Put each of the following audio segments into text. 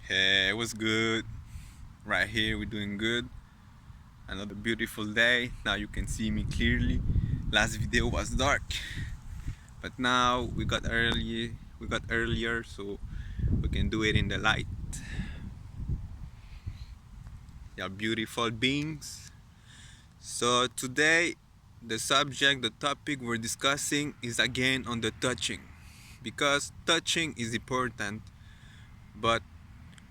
Hey, what's good? Right here, we're doing good. Another beautiful day. Now you can see me clearly. Last video was dark, but now We got earlier, so we can do it in the light. Yeah, beautiful beings. So today, the topic we're discussing is again on the touching, because touching is important, but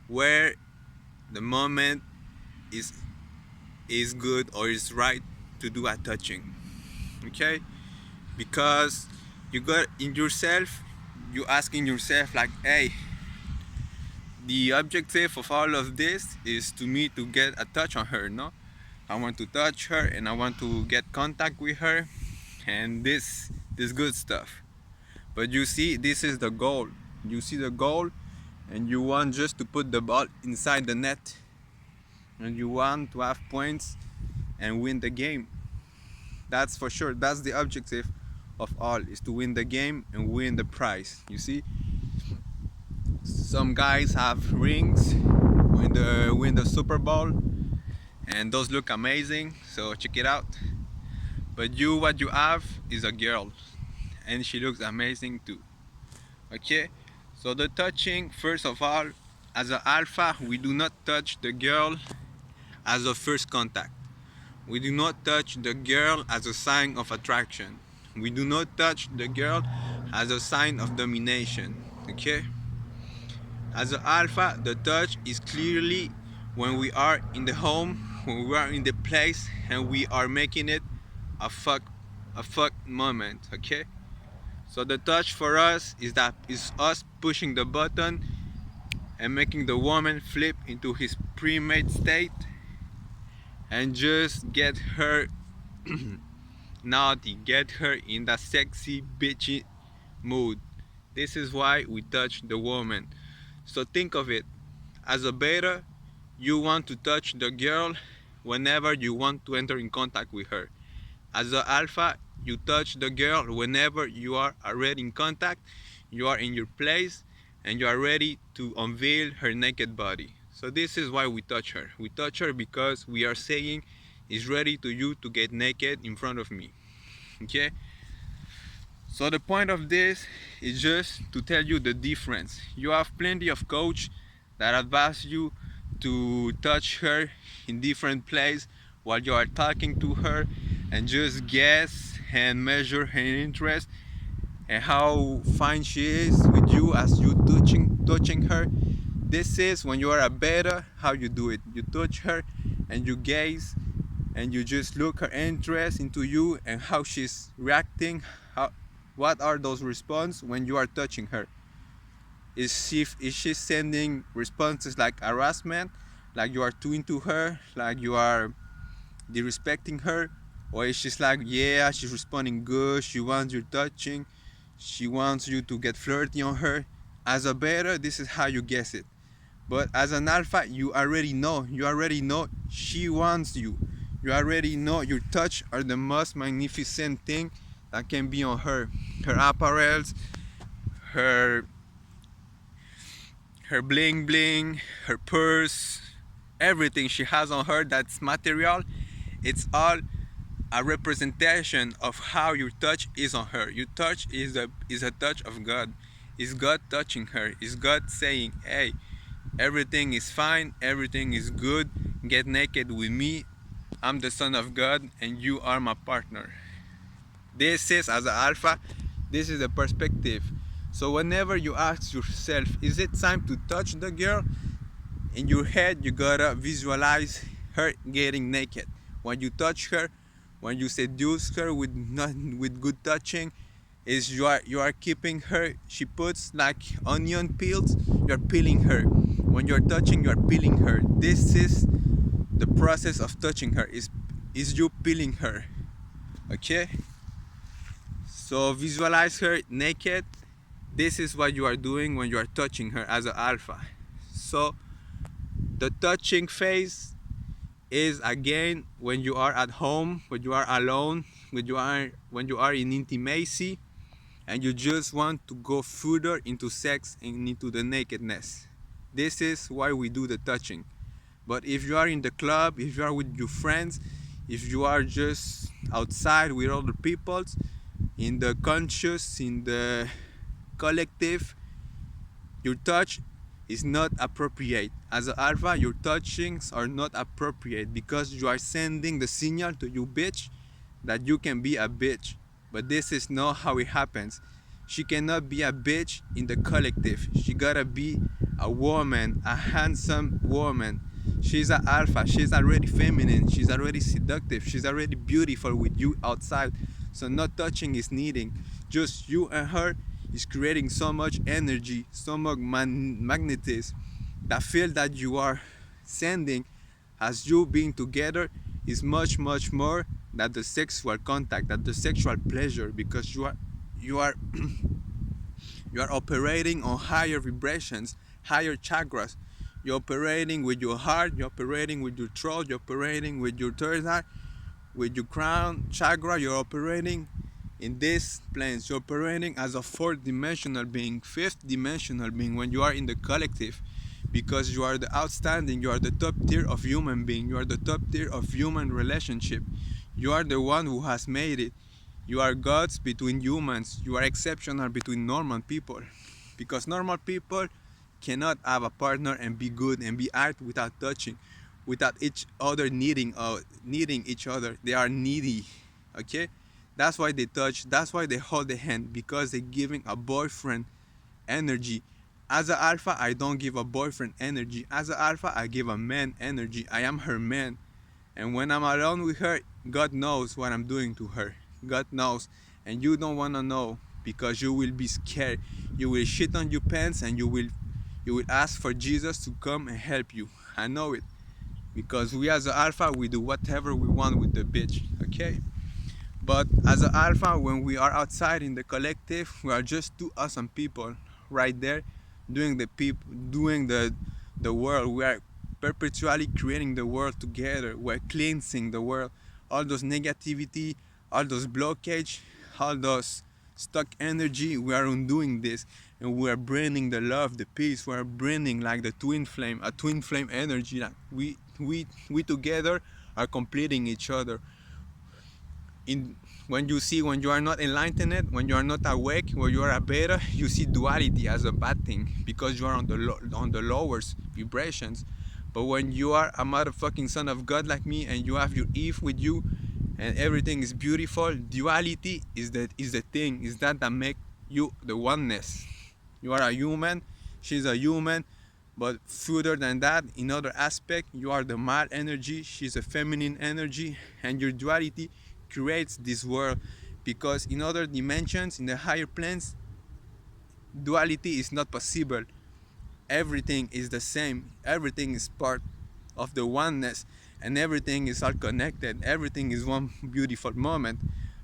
where the moment is good or is right to do a touching. Okay, because you got in yourself, you asking yourself like, hey, the objective of all of this is to me to get a touch on her. No, I want to touch her and I want to get contact with her and this good stuff. But you see, this is the goal. You see the goal, and you want just to put the ball inside the net, and you want to have points and win the game. That's for sure. That's the objective of all, is to win the game and win the prize. You see, some guys have rings when they win the Super Bowl, and those look amazing. So check it out. But you, what you have is a girl, and she looks amazing too. Okay. So the touching, first of all, as an alpha, we do not touch the girl as a first contact. We do not touch the girl as a sign of attraction. We do not touch the girl as a sign of domination. Okay? As an alpha, the touch is clearly when we are in the home, when we are in the place, and we are making it a fuck moment. Okay? So the touch for us is us pushing the button and making the woman flip into his pre-made state and just get her naughty, get her in that sexy bitchy mood. This is why we touch the woman. So think of it as a beta. You want to touch the girl whenever you want to enter in contact with her. As an alpha, you touch the girl whenever you are already in contact, you are in your place, and you are ready to unveil her naked body. So this is why we touch her. We touch her because we are saying it's ready to you to get naked in front of me. Okay? So the point of this is just to tell you the difference. You have plenty of coach that advise you to touch her in different places while you are talking to her, and just guess and measure her interest and how fine she is with you as you touching her. This is when you are a beta, how you do it. You touch her and you gaze and you just look her interest into you and how she's reacting. What are those responses when you are touching her? Is she sending responses like harassment, like you are too into her, like you are disrespecting her? Or is she like, yeah, she's responding good, she wants you touching, she wants you to get flirty on her? As a beta, this is how you guess it. But as an alpha, you already know. You already know she wants you. You already know your touch are the most magnificent thing that can be on her. Her apparels, her bling bling, her purse, everything she has on her that's material, it's all a representation of how your touch is on her. Your touch is a touch of God. Is God touching her? Is God saying, hey, everything is fine, everything is good, get naked with me. I'm the son of God and you are my partner. This is, as an alpha, this is the perspective. So whenever you ask yourself, is it time to touch the girl? In your head, you gotta visualize her getting naked. When you touch her, when you seduce her with good touching, is you are keeping her. She puts like onion peels. You're peeling her. When you're touching, you're peeling her. This is the process of touching her. Is you peeling her? Okay. So visualize her naked. This is what you are doing when you are touching her as an alpha. So the touching phase is again when you are at home, when you are alone, when you are in intimacy, and you just want to go further into sex and into the nakedness. This is why we do the touching. But if you are in the club, if you are with your friends, if you are just outside with other people, in the conscious, in the collective, your touch is not appropriate. As an alpha, your touchings are not appropriate because you are sending the signal to you bitch that you can be a bitch. But this is not how it happens. She cannot be a bitch in the collective. She gotta be a woman, a handsome woman. She's an alpha. She's already feminine. She's already seductive. She's already beautiful with you outside. So no touching is needing. Just you and her is creating so much energy, so much magnetism. The feel that you are sending as you being together is much more than the sexual contact, than the sexual pleasure, because you are you are operating on higher vibrations, higher chakras. You're operating with your heart, you're operating with your throat, you're operating with your third eye, with your crown chakra. You're operating in these planes. You're operating as a fourth dimensional being, fifth dimensional being when you are in the collective, because you are the outstanding, you are the top tier of human being, you are the top tier of human relationship. You are the one who has made it. You are gods between humans. You are exceptional between normal people, because normal people cannot have a partner and be good and be art without touching, without each other needing each other. They are needy, okay? That's why they touch, that's why they hold the hand, because they're giving a boyfriend energy. As an alpha, I don't give a boyfriend energy. As an alpha, I give a man energy. I am her man. And when I'm alone with her, God knows what I'm doing to her. God knows. And you don't want to know, because you will be scared. You will shit on your pants and you will ask for Jesus to come and help you. I know it. Because we as an alpha, we do whatever we want with the bitch, okay? But as an alpha, when we are outside in the collective, we are just two awesome people right there doing the world. We are perpetually creating the world together. We're cleansing the world. All those negativity, all those blockage, all those stuck energy, we are undoing this, and we are bringing the love, the peace. We are bringing like the twin flame, a twin flame energy. Like we together are completing each other. When you are not enlightened, when you are not awake, when you are a beta, you see duality as a bad thing, because you are on the lowest vibrations. But when you are a motherfucking son of God like me, and you have your Eve with you, and everything is beautiful, duality is the thing, is that make you the oneness. You are a human, she's a human, but further than that, in other aspect, you are the male energy, she's a feminine energy, and your duality creates this world. Because in other dimensions, in the higher planes, duality is not possible. Everything is the same, everything is part of the oneness, and everything is all connected, everything is one beautiful moment.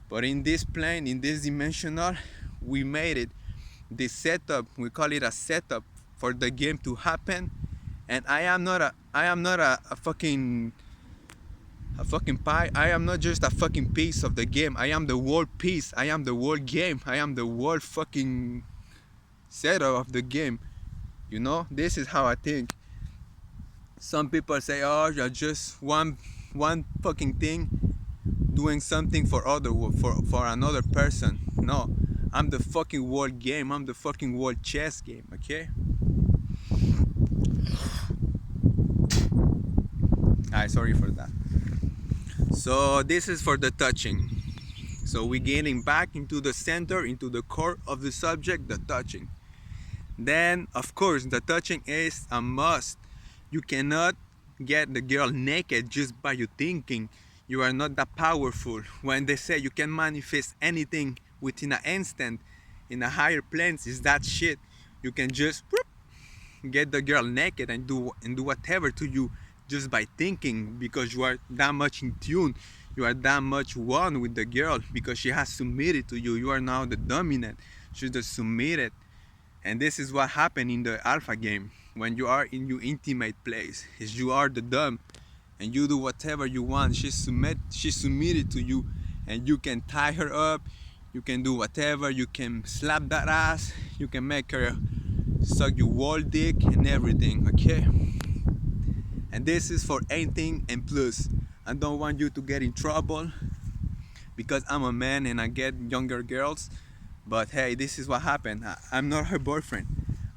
But in this plane, in this dimensional, we made it. This setup, we call it a setup for the game to happen. And I am not a fucking pie. I am not just a fucking piece of the game. I am the whole piece. I am the whole game. I am the whole fucking setup of the game. You know, this is how I think. Some people say, oh, you're just one fucking thing doing something for another person. No, I'm the fucking world game. I'm the fucking world chess game, okay? Sorry for that. So this is for the touching. So we're getting back into the center, into the core of the subject, the touching. Then, of course, the touching is a must. You cannot get the girl naked just by you thinking. You are not that powerful. When they say you can manifest anything within an instant in the higher planes, is that shit. You can just get the girl naked and do whatever to you just by thinking, because you are that much in tune. You are that much one with the girl, because she has submitted to you. You are now the dominant. She's the submitted. And this is what happened in the alpha game. When you are in your intimate place, is you are the dom, and you do whatever you want. She's submitted to you, and you can tie her up, you can do whatever, you can slap that ass, you can make her suck your whole dick and everything, okay? And this is for 18 and plus. I don't want you to get in trouble because I'm a man and I get younger girls. But hey, this is what happened. I'm not her boyfriend.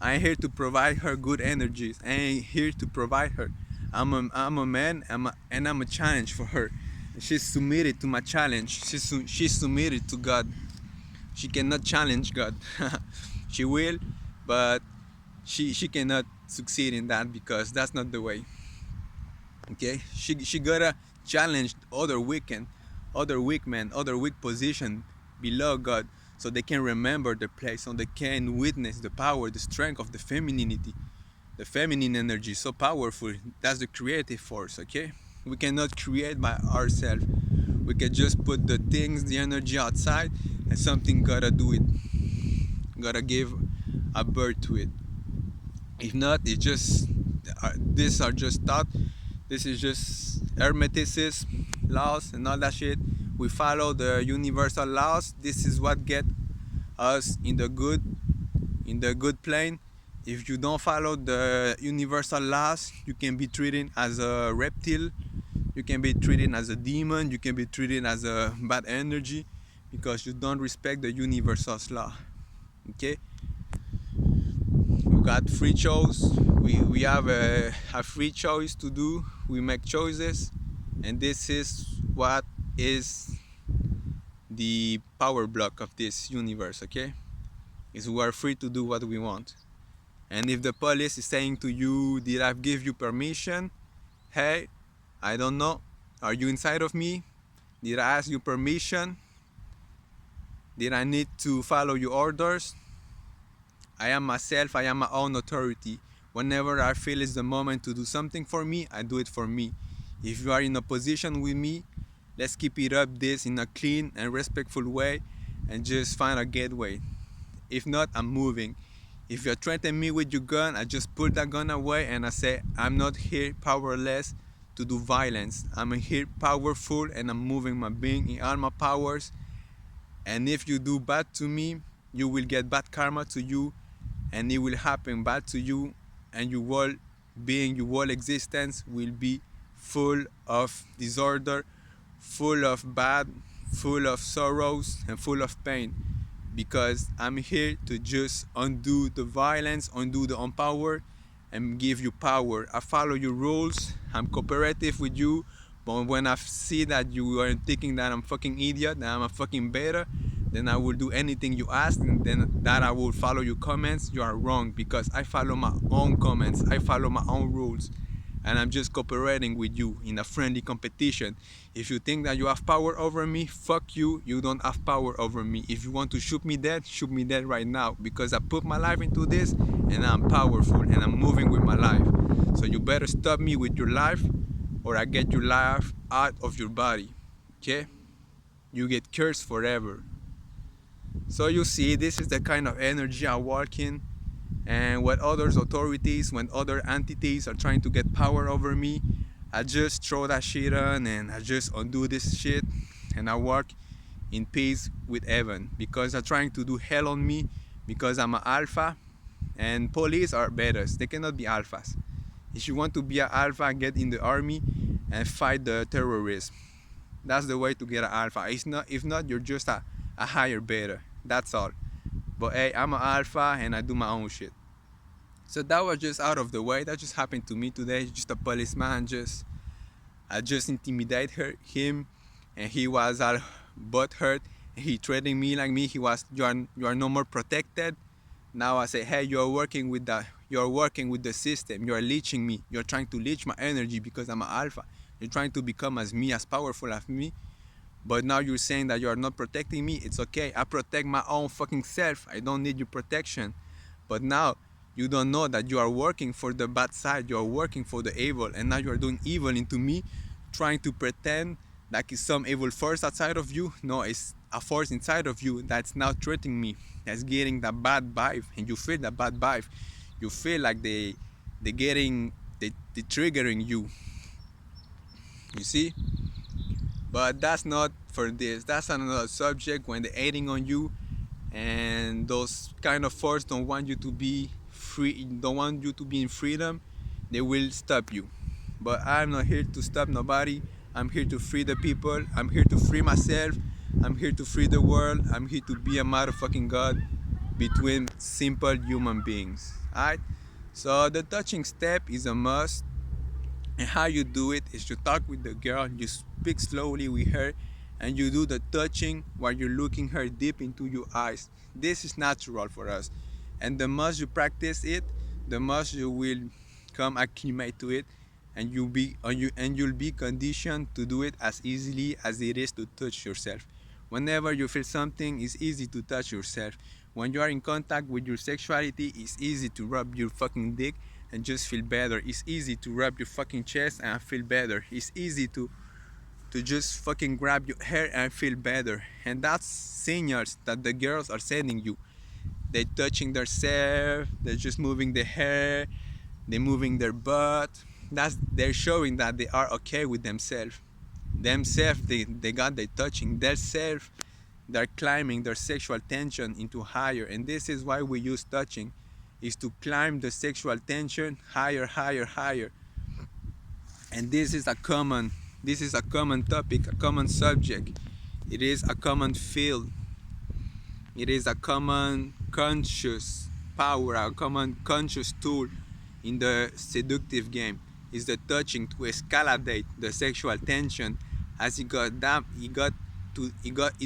I'm here to provide her good energies. I ain't here to provide her. I'm a man, and I'm a challenge for her. She's submitted to my challenge. She's submitted to God. She cannot challenge God. She will, but she cannot succeed in that because that's not the way. Okay, she gotta challenge other weak men, other weak position below God, so they can remember the place, so they can witness the power, the strength of the femininity, the feminine energy, so powerful. That's the creative force. Okay, we cannot create by ourselves. We can just put the things, the energy outside, and something gotta do it, gotta give a birth to it. If not, it's just these are just thought. This is just hermeticism, laws, and all that shit. We follow the universal laws. This is what get us in the good plane. If you don't follow the universal laws, you can be treated as a reptile. You can be treated as a demon. You can be treated as a bad energy because you don't respect the universal law. Okay? We got free choice. We have a free choice to do. We make choices, and this is what is the power block of this universe. Okay, is we are free to do what we want. And if the police is saying to you, did I give you permission? Hey, I don't know. Are you inside of me? Did I ask you permission? Did I need to follow your orders? I am myself, I am my own authority. Whenever I feel it's the moment to do something for me, I do it for me. If you are in a position with me, let's keep it up this in a clean and respectful way and just find a gateway. If not, I'm moving. If you're threatening me with your gun, I just put that gun away and I say, I'm not here powerless to do violence. I'm here powerful and I'm moving my being in all my powers. And if you do bad to me, you will get bad karma to you, and it will happen bad to you, and your whole being, your whole existence will be full of disorder, full of bad, full of sorrows, and full of pain. Because I'm here to just undo the violence, undo the unpower, and give you power. I follow your rules, I'm cooperative with you, but when I see that you are thinking that I'm fucking idiot, that I'm a fucking beta, then I will do anything you ask, and then that I will follow your comments. You are wrong, because I follow my own comments, I follow my own rules, and I'm just cooperating with you in a friendly competition. If you think that you have power over me, fuck you, you don't have power over me. If you want to shoot me dead right now, because I put my life into this, and I'm powerful, and I'm moving with my life. So you better stop me with your life, or I get your life out of your body, okay? You get cursed forever. So you see, this is the kind of energy I walk in, and when other authorities, when other entities are trying to get power over me, I just throw that shit on and I just undo this shit, and I walk in peace with heaven, because they're trying to do hell on me because I'm an alpha, and police are betas. They cannot be alphas. If you want to be an alpha, get in the army and fight the terrorists. That's the way to get an alpha. If not, you're just a higher beta. That's all. But hey, I'm an alpha and I do my own shit. So that was just out of the way. That just happened to me today. Just a policeman I just intimidated him, and he was all butthurt. He treating me like me. He was, you are no more protected. Now I say, hey, you're working with the system. You're leeching me. You're trying to leech my energy because I'm an alpha. You're trying to become as me, as powerful as me. But now you're saying that you're not protecting me. It's okay. I protect my own fucking self. I don't need your protection. But now you don't know that you are working for the bad side. You are working for the evil. And now you are doing evil into me, trying to pretend like it's some evil force outside of you. No, it's a force inside of you that's now threatening me. That's getting that bad vibe. And you feel that bad vibe. You feel like they triggering you. You see? But that's not for this. That's another subject, when they're hating on you and those kind of force don't want you to be free, don't want you to be in freedom, they will stop you. But I'm not here to stop nobody. I'm here to free the people. I'm here to free myself. I'm here to free the world. I'm here to be a motherfucking God between simple human beings. Alright? So the touching step is a must. And how you do it is you talk with the girl, you speak slowly with her, and you do the touching while you're looking her deep into your eyes. This is natural for us. And the more you practice it, the more you will come acclimate to it, and you'll be conditioned to do it as easily as it is to touch yourself. Whenever you feel something, it's easy to touch yourself. When you are in contact with your sexuality, it's easy to rub your fucking dick and just feel better. It's easy to rub your fucking chest and feel better. It's easy to just fucking grab your hair and feel better. And that's signals that the girls are sending you. They're touching themselves, they're just moving their hair, they're moving their butt. They're showing that they are okay with themselves. They got their touching. Themselves, they're climbing their sexual tension into higher. And this is why we use touching, is to climb the sexual tension higher, higher, higher. And this is a common topic, a common subject. It is a common field. It is a common conscious power, a common conscious tool in the seductive game. Is the touching to escalate the sexual tension as it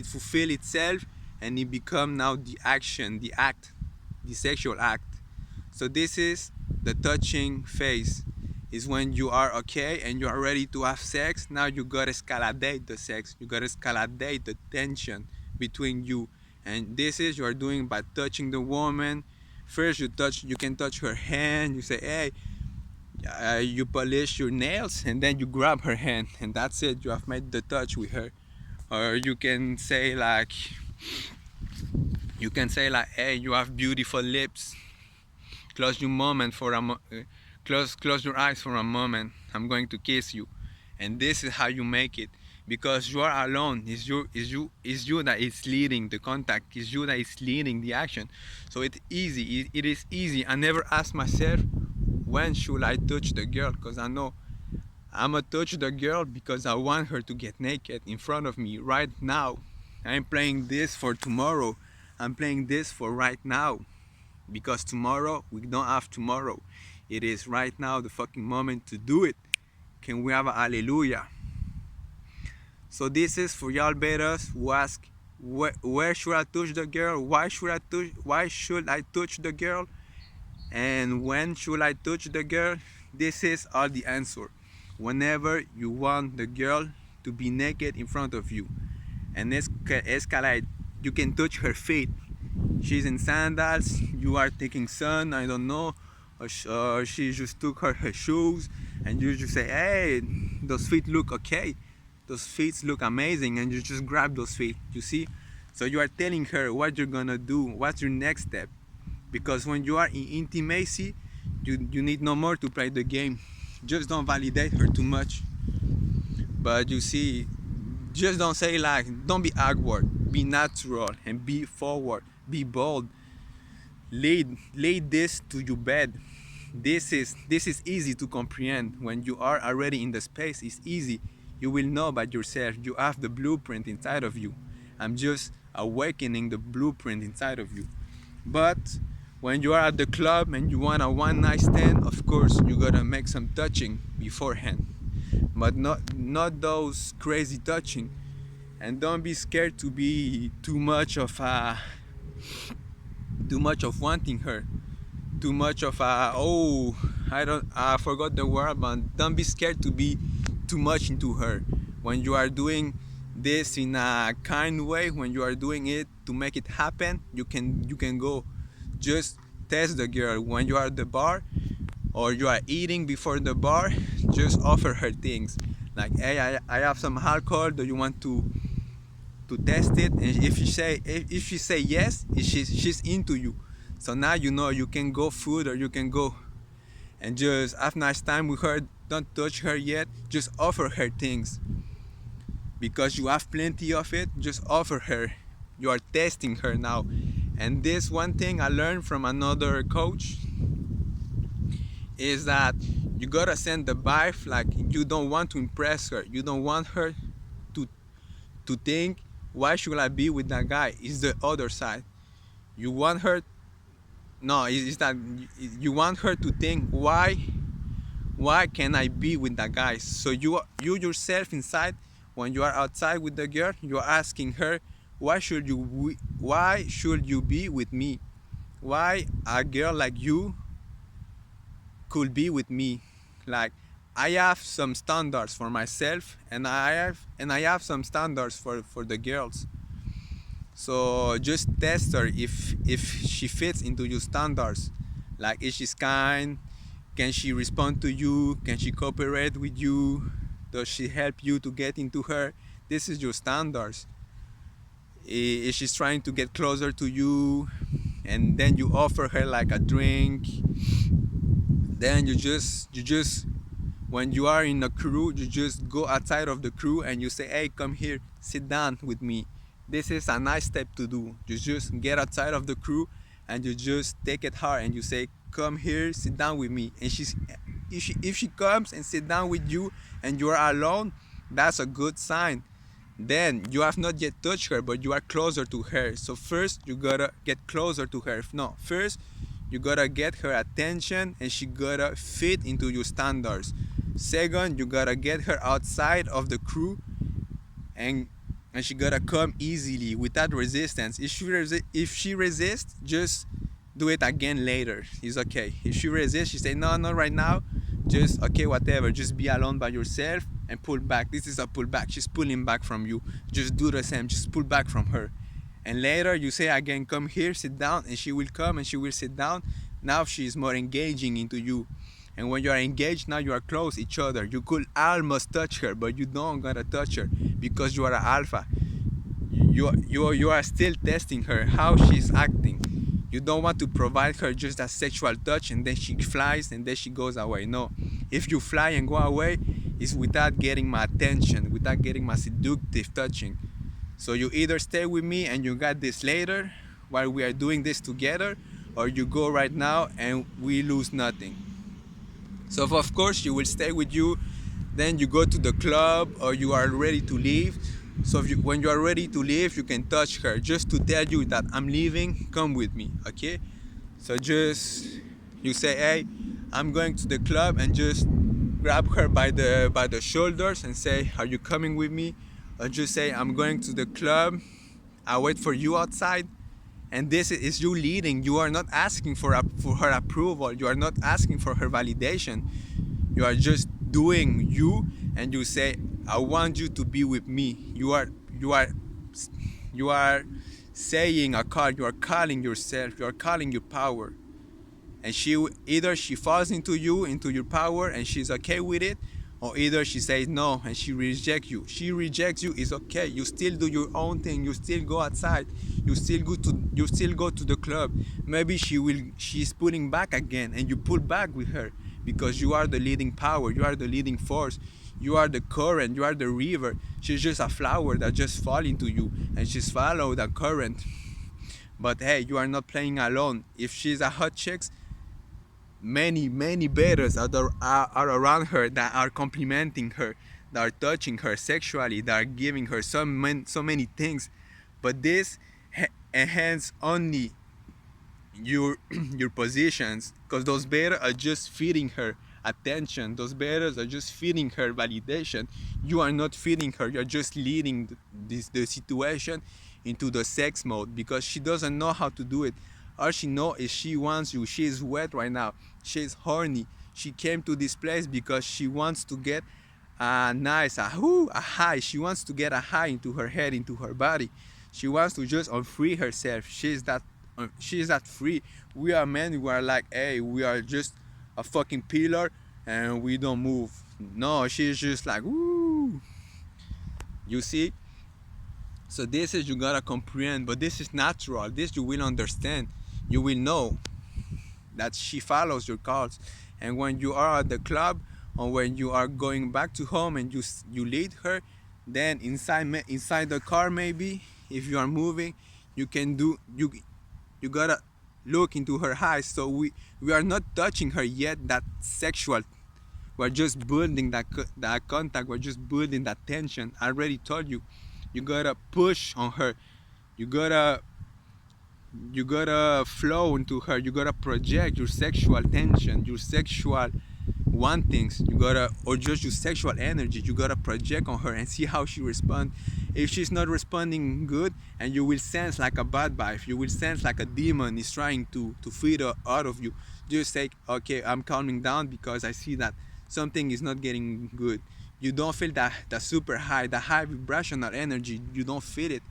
fulfill itself, and it become now the action, the act, the sexual act. So this is the touching phase. Is when you are okay and you are ready to have sex. Now you gotta escalate the sex. You gotta escalate the tension between you. And this is you are doing by touching the woman. First you can touch her hand. You say, hey, you polish your nails, and then you grab her hand, and that's it. You have made the touch with her. Or you can say like, hey, you have beautiful lips. Close your close your eyes for a moment. I'm going to kiss you. And this is how you make it, because you are alone. It's you that is leading the contact. It's you that is leading the action. So it's easy. It is easy. I never ask myself, when should I touch the girl? Because I know I'm gonna touch the girl because I want her to get naked in front of me right now. I'm playing this for tomorrow. I'm playing this for right now, because tomorrow we don't have tomorrow. It is right now the fucking moment to do it. Can we have a hallelujah? So this is for y'all betas who ask, where should I touch the girl? Why should I touch the girl? And when should I touch the girl? This is all the answer. Whenever you want the girl to be naked in front of you and escalate, you can touch her feet. She's in sandals, you are taking sun, I don't know, or she just took her shoes, and you just say, hey, those feet look okay, those feet look amazing, and you just grab those feet, you see? So you are telling her what you're gonna do, what's your next step. Because when you are in intimacy, you need no more to play the game. Just don't validate her too much. But you see, just don't say like, don't be awkward, be natural and be forward, be bold. Lead this to your bed. This is easy to comprehend. When you are already in the space, it's easy. You will know by yourself. You have the blueprint inside of you. I'm just awakening the blueprint inside of you. But when you are at the club and you want a one night stand, of course you gotta make some touching beforehand, but not those crazy touching. And don't be scared to be too much of wanting her, too much of I forgot the word, but don't be scared to be too much into her. When you are doing this in a kind way, when you are doing it to make it happen, you can go. Just test the girl. When you are at the bar or you are eating before the bar, just offer her things like, hey, I have some alcohol, do you want to test it? And if she say yes, she's into you. So now you know you can go food, or you can go and just have nice time with her. Don't touch her yet, just offer her things, because you have plenty of it. Just offer her. You are testing her now. And this one thing I learned from another coach, is that you gotta send the vibe like you don't want to impress her. You don't want her to think, why should I be with that guy? It's the other side. You want her, no, it's that you want her to think, why can I be with that guy? So you yourself inside, when you are outside with the girl, you're asking her, why should you be with me? Why a girl like you could be with me? Like, I have some standards for myself, and I have some standards for the girls. So just test her if she fits into your standards. Like, if she's kind, can she respond to you? Can she cooperate with you? Does she help you to get into her? This is your standards. If she's trying to get closer to you, and then you offer her like a drink, then you just when you are in a crew, you just go outside of the crew and you say, hey, come here, sit down with me. This is a nice step to do. You just get outside of the crew and you just take it hard and you say, come here, sit down with me. And if she comes and sit down with you and you are alone, that's a good sign. Then you have not yet touched her, but you are closer to her. So first you gotta get closer to her. No, first you gotta get her attention and she gotta fit into your standards. Second, you gotta get her outside of the crew, and she gotta come easily without resistance. If she resists, just do it again later. It's okay. If she resists, she say, no, not right now. Just okay, whatever. Just be alone by yourself and pull back. This is a pull back. She's pulling back from you. Just do the same. Just pull back from her. And later you say again, come here, sit down, and she will come and she will sit down. Now she is more engaging into you. And when you are engaged, now you are close each other. You could almost touch her, but you don't gotta touch her because you are an alpha. You are still testing her, how she's acting. You don't want to provide her just a sexual touch and then she flies and then she goes away. No. If you fly and go away, it's without getting my attention, without getting my seductive touching. So you either stay with me and you got this later while we are doing this together, or you go right now and we lose nothing. So of course she will stay with you, then you go to the club or you are ready to leave. So when you are ready to leave, you can touch her just to tell you that I'm leaving, come with me, okay? So just you say, hey, I'm going to the club, and just grab her by the shoulders and say, are you coming with me? Or just say, I'm going to the club, I'll wait for you outside. And this is you leading. You are not asking for her approval. You are not asking for her validation. You are just doing you, and you say, I want you to be with me. You are saying a call. You are calling yourself. You are calling your power. And either she falls into your power, and she's okay with it, or either she says no and she rejects you. She rejects you, is okay. You still do your own thing. You still go outside. You still go to the club. Maybe she's pulling back again, and you pull back with her because you are the leading power. You are the leading force. You are the current. You are the river. She's just a flower that just fall into you and she's follow the current. But hey, you are not playing alone. If she's a hot chick, many betters are around her that are complimenting her, that are touching her sexually, that are giving her so many things. But this enhance only your your positions, because those betters are just feeding her attention. Those betters are just feeding her validation. You are not feeding her. You're just leading the situation into the sex mode, because she doesn't know how to do it. All she knows is she wants you. She is wet right now. She is horny. She came to this place because she wants to get a high. She wants to get a high into her head, into her body. She wants to just unfree herself. She is that free. We are men who are like, hey, we are just a fucking pillar and we don't move. No, she's just like, woo. You see? So this is, you gotta comprehend, but this is natural. This you will understand. You will know that she follows your calls. And when you are at the club, or when you are going back to home and you lead her, then inside the car, maybe if you are moving, you gotta look into her eyes. So we are not touching her yet, that sexual. We're just building that contact. We're just building that tension. I already told you, you gotta push on her. You gotta flow into her. You gotta project your sexual tension, your sexual wantings. You gotta, or just your sexual energy, you gotta project on her and see how she responds. If she's not responding good, and you will sense like a bad vibe, you will sense like a demon is trying to feed her out of you, just say, okay, I'm calming down because I see that something is not getting good. You don't feel that super high, the high vibrational energy. You don't feel it.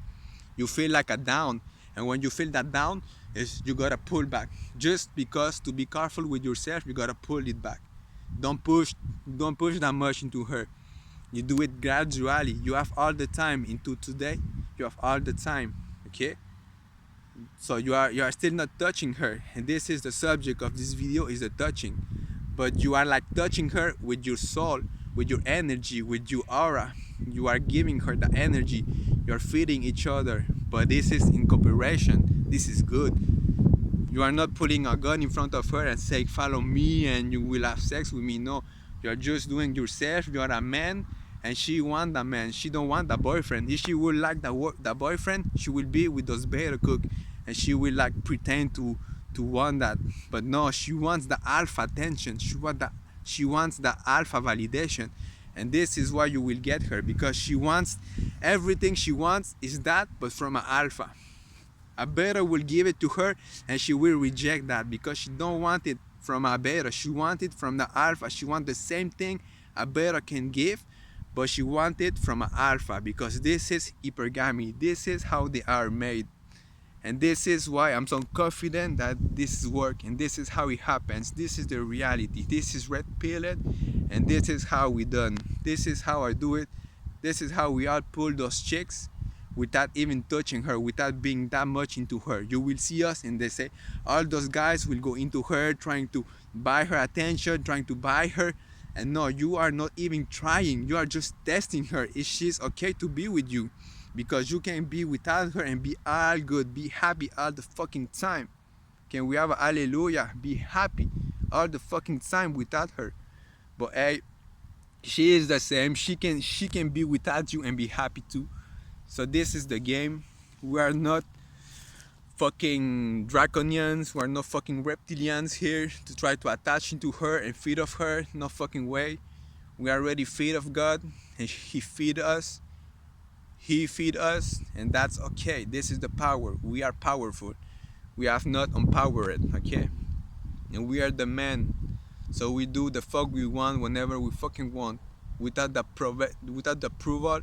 You feel like a down. And when you feel that down, is you gotta pull back. Just because, to be careful with yourself, you gotta pull it back. Don't push that much into her. You do it gradually. You have all the time into today. You have all the time. Okay? So you are still not touching her. And this is the subject of this video, is the touching. But you are like touching her with your soul, with your energy, with your aura. You are giving her the energy. You are feeding each other. But this is in cooperation. This is good. You are not putting a gun in front of her and saying, follow me and you will have sex with me. No, you are just doing yourself. You are a man and she wants a man. She don't want a boyfriend. If she would like the boyfriend, she will be with those better cook and she will like pretend to want that. But no, she wants the alpha attention. She wants the alpha validation. And this is why you will get her, because she wants everything she wants is that, but from an alpha. A beta will give it to her and she will reject that because she don't want it from a beta. She wants it from the alpha. She wants the same thing a beta can give, but she wants it from an alpha, because this is hypergamy. This is how they are made. And this is why I'm so confident that this is working. This is how it happens. This is the reality. This is red pilled, and this is how we done. This is how I do it. This is how we all pull those chicks without even touching her, without being that much into her. You will see us and they say all those guys will go into her, trying to buy her attention, trying to buy her. And no, you are not even trying. You are just testing her if she's okay to be with you, because you can be without her and be all good, be happy all the fucking time. Can we have a hallelujah? Be happy all the fucking time without her. But hey, she is the same. She can be without you and be happy too. So this is the game. We are not fucking draconians. We are not fucking reptilians here to try to attach into her and feed off her. No fucking way. We are already feed of God, and He feed us. He feed us, and that's okay. This is the power. We are powerful. We have not empowered, okay? And we are the men. So we do the fuck we want whenever we fucking want, without the approval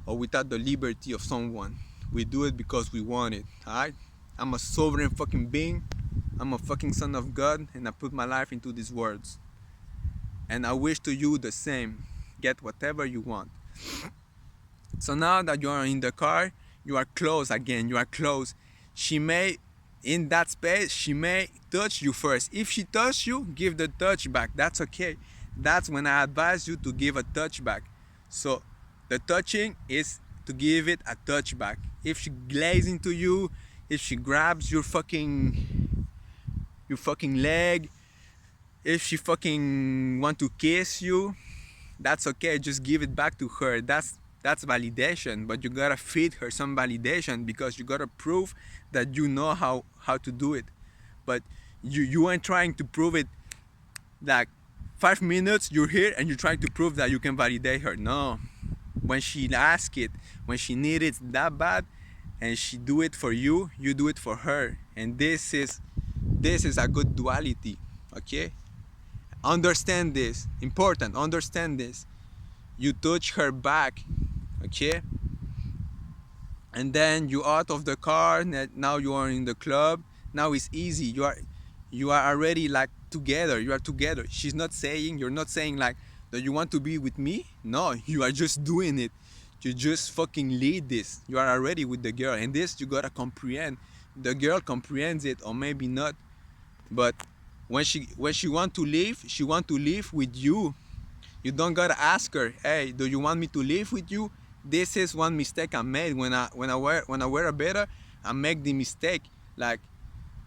or without the liberty of someone. We do it because we want it, alright? I'm a sovereign fucking being. I'm a fucking son of God, and I put my life into these words. And I wish to you the same. Get whatever you want. So now that you are in the car, you are close again. You are close. She may, in that space, she may touch you first. If she touches you, give the touch back. That's okay. That's when I advise you to give a touch back. So the touching is to give it a touch back. If she glazes into you, if she grabs your fucking leg, if she fucking want to kiss you, that's okay. Just give it back to her. That's validation, but you gotta feed her some validation, because you gotta prove that you know how to do it. But you ain't trying to prove it like 5 minutes you're here and you're trying to prove that you can validate her. No. When she asks it, when she needs it that bad, and she do it for you, you do it for her. And this is a good duality, okay? Understand this. Important, understand this. You touch her back, okay? And then you out of the car, now you are in the club. Now it's easy. You are already like together. You are together. She's not saying, you're not saying like, do you want to be with me? No, you are just doing it. You just fucking lead this. You are already with the girl, and this you gotta comprehend. The girl comprehends it, or maybe not. But when she want to leave, she want to leave with you. You don't gotta ask her, hey, do you want me to live with you? This is one mistake I made when I wear a beta. I make the mistake like,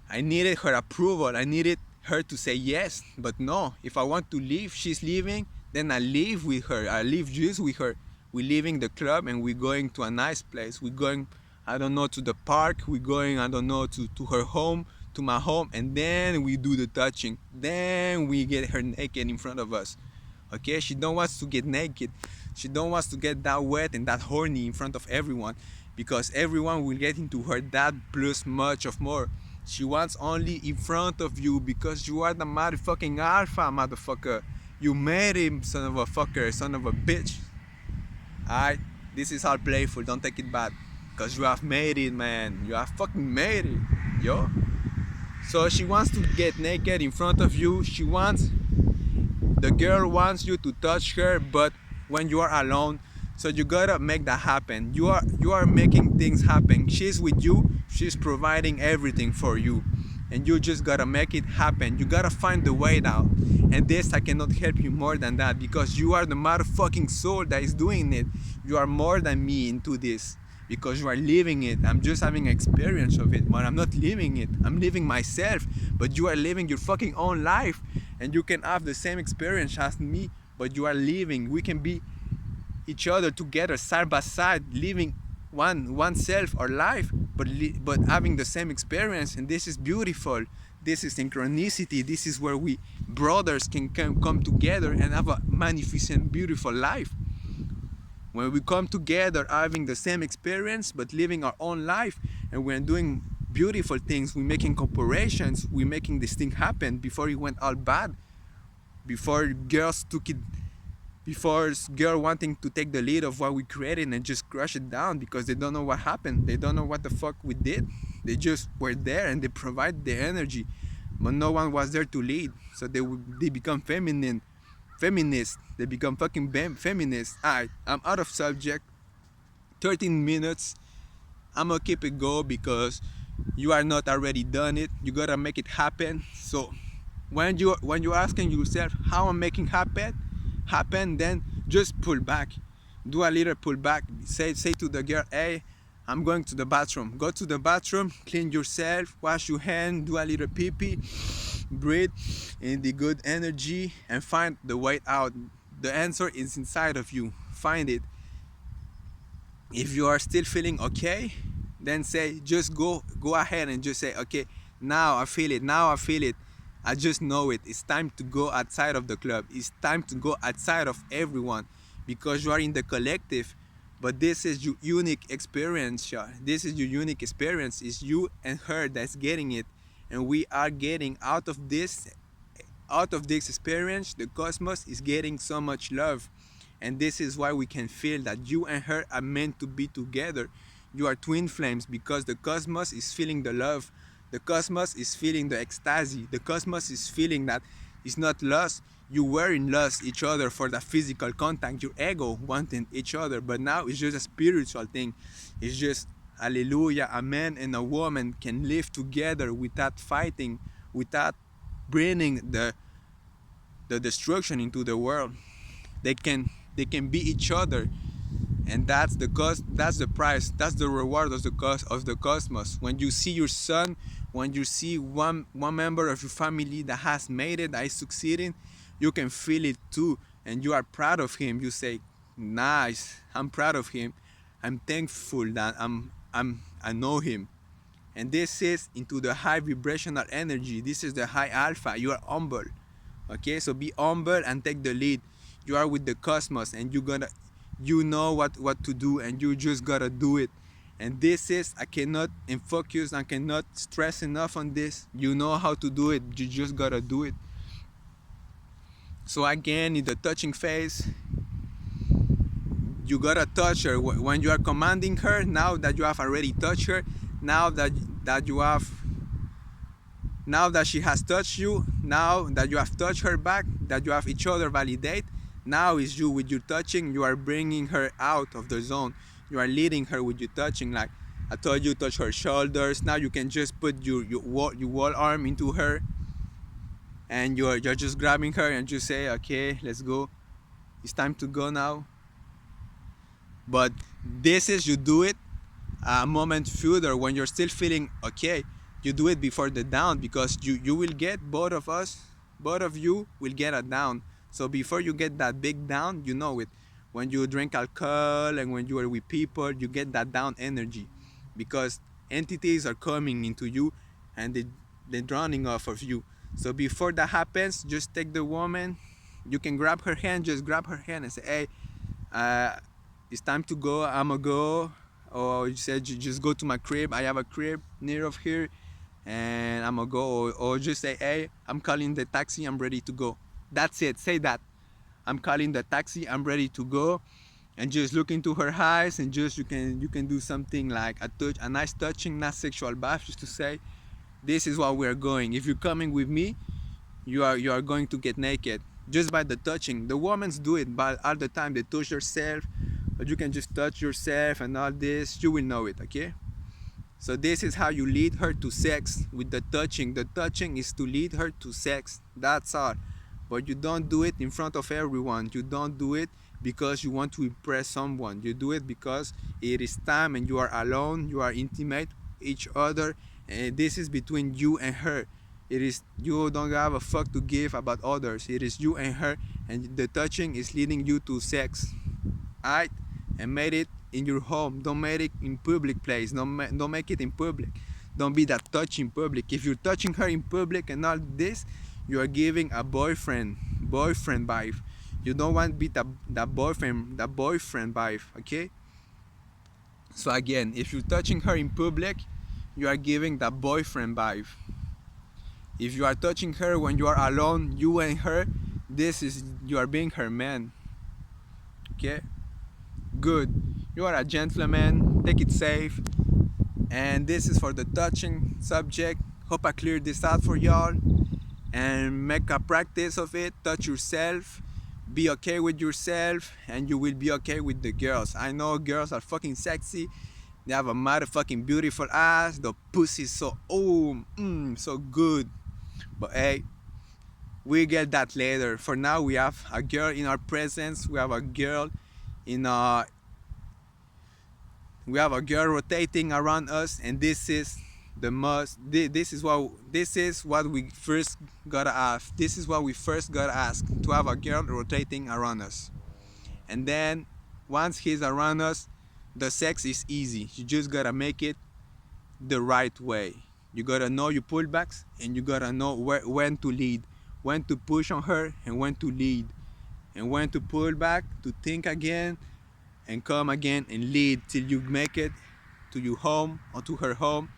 I needed her approval. I needed her to say yes. But no, if I want to leave, she's leaving, then I leave with her. I leave just with her. We're leaving the club and we're going to a nice place. We're going, I don't know, to the park. We're going, I don't know, to her home, to my home, and then we do the touching. Then we get her naked in front of us. Okay, she don't want to get naked. She don't want to get that wet and that horny in front of everyone, because everyone will get into her that plus much of more. She wants only in front of you because you are the motherfucking alpha, motherfucker. You made him, son of a fucker, son of a bitch. Alright, this is all playful, don't take it bad, because you have made it, man. You have fucking made it, yo. So she wants to get naked in front of you. The girl wants you to touch her, but when you are alone, so you gotta make that happen. You are making things happen. She's with you, she's providing everything for you, and you just gotta make it happen. You gotta find the way out. And this, I cannot help you more than that, because you are the motherfucking soul that is doing it. You are more than me into this, because you are living it. I'm just having experience of it, but I'm not living it. I'm living myself, but you are living your fucking own life, and you can have the same experience as me, but you are living. We can be each other together, side by side, living oneself or life, but having the same experience. And this is beautiful. This is synchronicity. This is where we brothers can come together and have a magnificent, beautiful life. When we come together having the same experience but living our own life, and we're doing beautiful things, we're making corporations, we're making this thing happen before it went all bad, before girls took it, before girl wanting to take the lead of what we created and just crush it down because they don't know what happened, they don't know what the fuck we did. They just were there and they provide the energy, but no one was there to lead. So they become feminists. They become fucking feminists. Alright, I'm out of subject. 13 minutes. I'm gonna keep it go because you are not already done it. You gotta make it happen. So when you're asking yourself how I'm making happen, then just pull back. Do a little pull back. Say to the girl, hey, I'm going to the bathroom. Go to the bathroom, clean yourself, wash your hand, do a little pee-pee, breathe in the good energy, and find the way out. The answer is inside of you. Find it. If you are still feeling okay, then say, just go ahead and just say, okay, now I feel it. I just know it. It's time to go outside of the club. It's time to go outside of everyone, because you are in the collective. But this is your unique experience, Shah. This is your unique experience. It's you and her that's getting it. And we are getting out of this experience. The cosmos is getting so much love. And this is why we can feel that you and her are meant to be together. You are twin flames, because the cosmos is feeling the love. The cosmos is feeling the ecstasy. The cosmos is feeling that it's not lust. You were in lust each other for the physical contact. Your ego wanting each other, but now it's just a spiritual thing. It's just hallelujah, a man and a woman can live together without fighting, without bringing the destruction into the world. They can be each other, and that's the price, that's the reward of the cosmos. When you see your son, when you see one member of your family that has made it, that is succeeding, you can feel it too, and you are proud of him. You say, nice, I'm proud of him. I'm thankful that I know him. And this is into the high vibrational energy. This is the high alpha. You are humble. Okay, so be humble and take the lead. You are with the cosmos, and you know what to do, and you just gotta do it. And this is, I cannot focus, I cannot stress enough on this. You know how to do it, you just gotta do it. So again, in the touching phase, you gotta touch her. When you are commanding her, now that you have already touched her, now that she has touched you, now that you have touched her back, that you have each other validate, now is you with your touching. You are bringing her out of the zone. You are leading her with your touching. Like I told you, touch her shoulders. Now you can just put your wall arm into her, and you're just grabbing her and just say, okay, let's go. It's time to go now. But this is, you do it a moment further when you're still feeling okay. You do it before the down, because you will get, both of you will get a down. So before you get that big down, you know it. When you drink alcohol and when you are with people, you get that down energy, because entities are coming into you and they're drowning off of you. So before that happens, just take the woman. You can grab her hand, just grab her hand and say, hey, uh, it's time to go, I'ma go. Or you said, you just go to my crib, I have a crib near of here, and I'ma go. Or just say, hey, I'm calling the taxi, I'm ready to go. That's it, say that. I'm calling the taxi, I'm ready to go. And just look into her eyes, and just you can do something like a nice touching, not sexual bath, just to say, this is what we're going. If you're coming with me, you are going to get naked just by the touching. The women do it, but all the time they touch themselves, but you can just touch yourself and all this. You will know it, okay? So this is how you lead her to sex, with the touching. The touching is to lead her to sex. That's all. But you don't do it in front of everyone. You don't do it because you want to impress someone. You do it because it is time and you are alone. You are intimate each other, and this is between you and her. It is, you don't have a fuck to give about others. It is you and her, and the touching is leading you to sex. Alright? And make it in your home. Don't make it in public place. Don't make it in public. Don't be that touch in public. If you're touching her in public and all this, you are giving a boyfriend vibe. You don't want to be that boyfriend vibe, okay? So again, if you're touching her in public, you are giving that boyfriend vibe. If you are touching her when you are alone, you and her, this is, you are being her man. Okay? Good. You are a gentleman. Take it safe. And this is for the touching subject. Hope I cleared this out for y'all. And make a practice of it. Touch yourself. Be okay with yourself. And you will be okay with the girls. I know girls are fucking sexy. They have a motherfucking beautiful ass. The pussy's so, so good. But hey, we get that later. For now, we have a girl in our presence. We have a girl in our, we have a girl rotating around us, and this is the most. This is what we first gotta ask. This is what we first gotta ask, to have a girl rotating around us. And then once he's around us, the sex is easy. You just gotta make it the right way. You gotta know your pullbacks, and you gotta know when to lead, when to push on her, and when to lead, and when to pull back, to think again, and come again and lead till you make it to your home or to her home,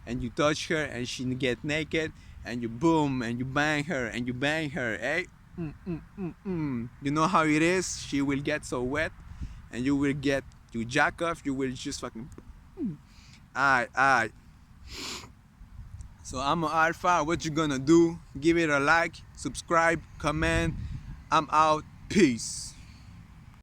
and you touch her and she get naked, and you boom and you bang her and you bang her. Hey, you know how it is. She will get so wet, and you will get, you jack off. You will just fucking. Alright. So I'm an alpha. What you gonna do? Give it a like, subscribe, comment. I'm out. Peace.